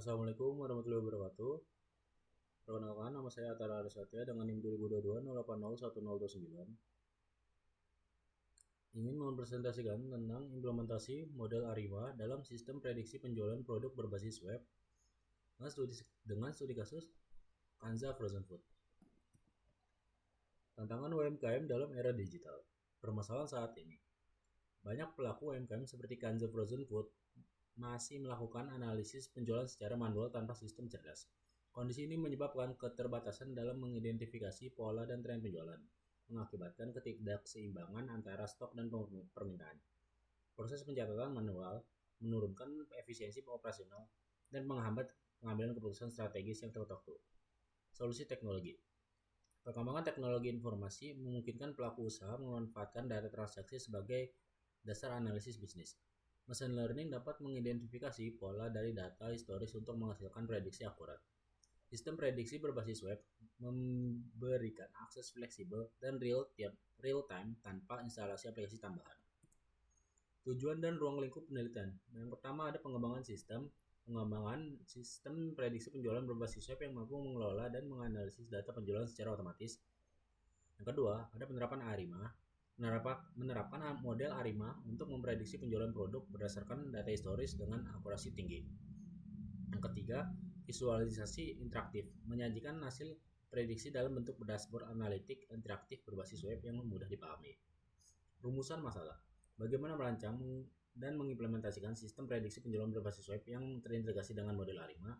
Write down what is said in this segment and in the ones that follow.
Assalamualaikum warahmatullahi wabarakatuh. Perkenalkan, nama saya Atara Arisatya dengan NIM 2022-0801029. Ingin mempresentasikan tentang implementasi model ARIMA dalam sistem prediksi penjualan produk berbasis web dengan studi kasus Kanza Frozen Food. Tantangan UMKM dalam era digital. Permasalahan saat ini. Banyak pelaku UMKM seperti Kanza Frozen Food masih melakukan analisis penjualan secara manual tanpa sistem cerdas. Kondisi ini menyebabkan keterbatasan dalam mengidentifikasi pola dan tren penjualan, mengakibatkan ketidakseimbangan antara stok dan permintaan. Proses pencatatan manual menurunkan efisiensi operasional dan menghambat pengambilan keputusan strategis yang tepat waktu. Solusi teknologi. Perkembangan teknologi informasi memungkinkan pelaku usaha memanfaatkan data transaksi sebagai dasar analisis bisnis. Machine learning dapat mengidentifikasi pola dari data historis untuk menghasilkan prediksi akurat. Sistem prediksi berbasis web memberikan akses fleksibel dan real-time tanpa instalasi aplikasi tambahan. Tujuan dan ruang lingkup penelitian. Yang pertama ada pengembangan sistem prediksi penjualan berbasis web yang mampu mengelola dan menganalisis data penjualan secara otomatis. Yang kedua, ada penerapan ARIMA. Menerapkan model ARIMA untuk memprediksi penjualan produk berdasarkan data historis dengan akurasi tinggi. Yang ketiga, visualisasi interaktif, menyajikan hasil prediksi dalam bentuk dashboard analitik interaktif berbasis web yang mudah dipahami. Rumusan masalah. Bagaimana merancang dan mengimplementasikan sistem prediksi penjualan berbasis web yang terintegrasi dengan model ARIMA.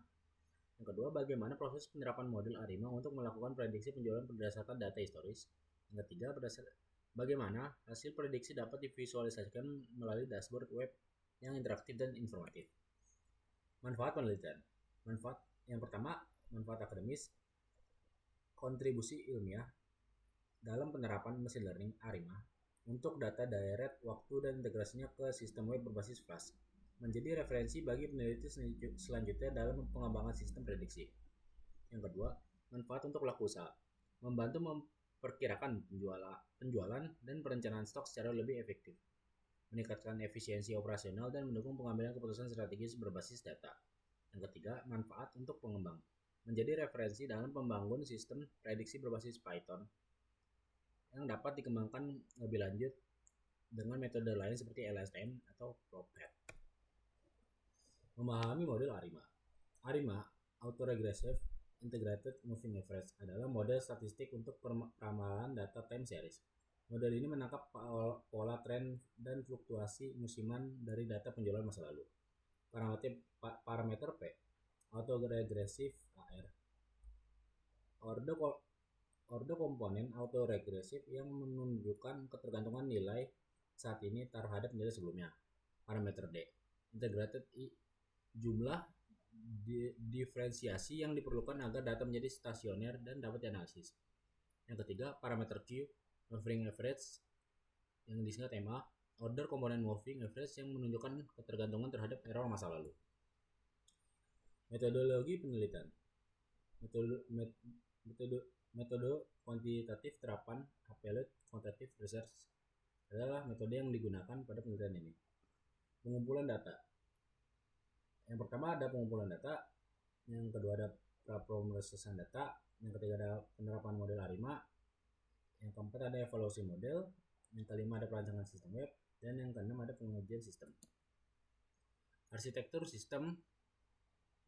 Yang kedua, bagaimana proses penerapan model ARIMA untuk melakukan prediksi penjualan berdasarkan data historis. Yang ketiga, bagaimana hasil prediksi dapat divisualisasikan melalui dashboard web yang interaktif dan informatif. Manfaat penelitian. Manfaat yang pertama, manfaat akademis, kontribusi ilmiah dalam penerapan machine learning ARIMA untuk data direct waktu dan integrasinya ke sistem web berbasis Flash menjadi referensi bagi peneliti selanjutnya dalam pengembangan sistem prediksi. Yang kedua, manfaat untuk pelaku usaha, membantu memperkirakan penjualan dan perencanaan stok secara lebih efektif, meningkatkan efisiensi operasional dan mendukung pengambilan keputusan strategis berbasis data. Yang ketiga, manfaat untuk pengembang, menjadi referensi dalam pembangun sistem prediksi berbasis Python yang dapat dikembangkan lebih lanjut dengan metode lain seperti LSTM atau PROPET. Memahami model ARIMA. ARIMA, Autoregressive Integrated Moving Average, adalah model statistik untuk peramalan data time series. Model ini menangkap pola tren dan fluktuasi musiman dari data penjualan masa lalu. Parameter P, Autoregressive AR. Orde komponen autoregresif yang menunjukkan ketergantungan nilai saat ini terhadap nilai sebelumnya. Parameter D, Integrated I, jumlah diferensiasi yang diperlukan agar data menjadi stasioner dan dapat dianalisis. Yang ketiga, parameter Q, Moving Average, yang disingkat MA, order komponen moving average yang menunjukkan ketergantungan terhadap error masa lalu. Metodologi penelitian. Metode kuantitatif terapan Applied Quantitative Research adalah metode yang digunakan pada penelitian ini. Pengumpulan data. Yang pertama ada pengumpulan data, yang kedua ada prapromosisan data, yang ketiga ada penerapan model ARIMA, yang keempat ada evaluasi model, yang kelima ada perancangan sistem web, dan yang keenam ada pengujian sistem. Arsitektur sistem.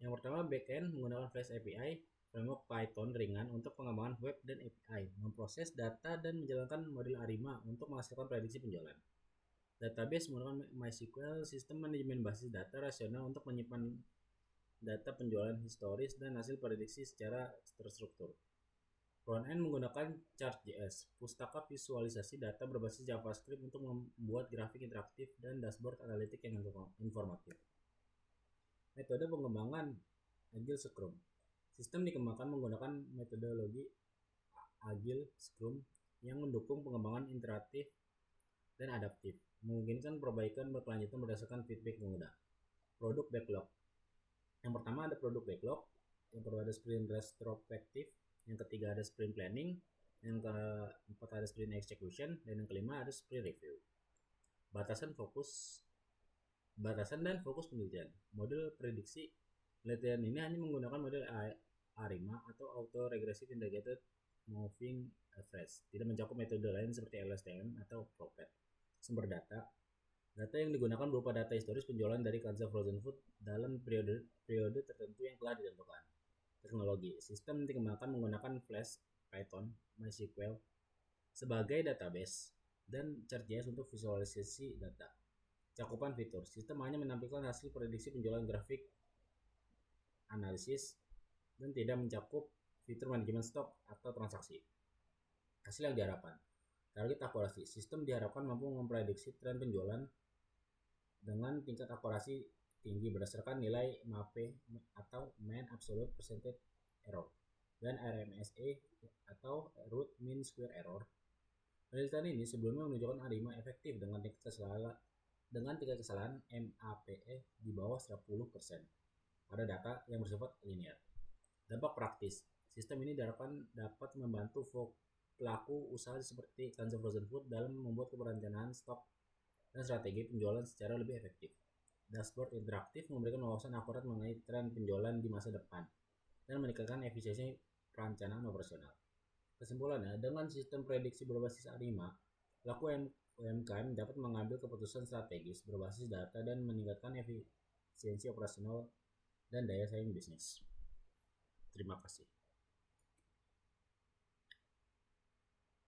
Yang pertama, backend menggunakan Flash API, framework Python ringan untuk pengembangan web dan API, memproses data dan menjalankan model ARIMA untuk menghasilkan prediksi penjualan. Database menggunakan MySQL, sistem manajemen basis data rasional untuk menyimpan data penjualan historis dan hasil prediksi secara terstruktur. Frontend menggunakan Chart.js, pustaka visualisasi data berbasis JavaScript untuk membuat grafik interaktif dan dashboard analitik yang informatif. Metode pengembangan Agile Scrum. Sistem dikembangkan menggunakan metodologi Agile Scrum yang mendukung pengembangan interaktif dan adaptif, memungkinkan perbaikan berkelanjutan berdasarkan feedback pengguna. Produk backlog. Yang pertama ada produk backlog, yang kedua ada sprint retrospective, yang ketiga ada sprint planning, yang keempat ada sprint execution, dan yang kelima ada sprint review. Batasan dan fokus penelitian. Model prediksi Penelitian ini hanya menggunakan model ARIMA atau Auto Regressive Integrated Moving Average, tidak mencakup metode lain seperti LSTM atau ProPet. Sumber data yang digunakan berupa data historis penjualan dari Kanza Frozen Food dalam periode tertentu yang telah ditentukan. Teknologi sistem dikembangkan menggunakan Flash, Python, MySQL sebagai database dan ChartJS untuk visualisasi data. Cakupan fitur sistem hanya menampilkan hasil prediksi penjualan grafik analisis dan tidak mencakup fitur manajemen stok atau transaksi. Hasil yang diharapkan. Target akurasi sistem diharapkan mampu memprediksi tren penjualan dengan tingkat akurasi tinggi berdasarkan nilai MAP atau Mean Absolute Percentage Error dan RMSE atau Root Mean Square Error. Penelitian ini sebelumnya menunjukkan ARIMA efektif dengan tingkat kesalahan MAPE di bawah 10% pada data yang bersifat linear. Dampak praktis, sistem ini diharapkan dapat membantu pelaku usaha seperti Kanza Frozen Food dalam membuat perencanaan stok dan strategi penjualan secara lebih efektif. Dashboard interaktif memberikan wawasan akurat mengenai tren penjualan di masa depan dan meningkatkan efisiensi perencanaan operasional. Kesimpulannya, dengan sistem prediksi berbasis ARIMA, pelaku UMKM dapat mengambil keputusan strategis berbasis data dan meningkatkan efisiensi operasional dan daya saing bisnis. Terima kasih.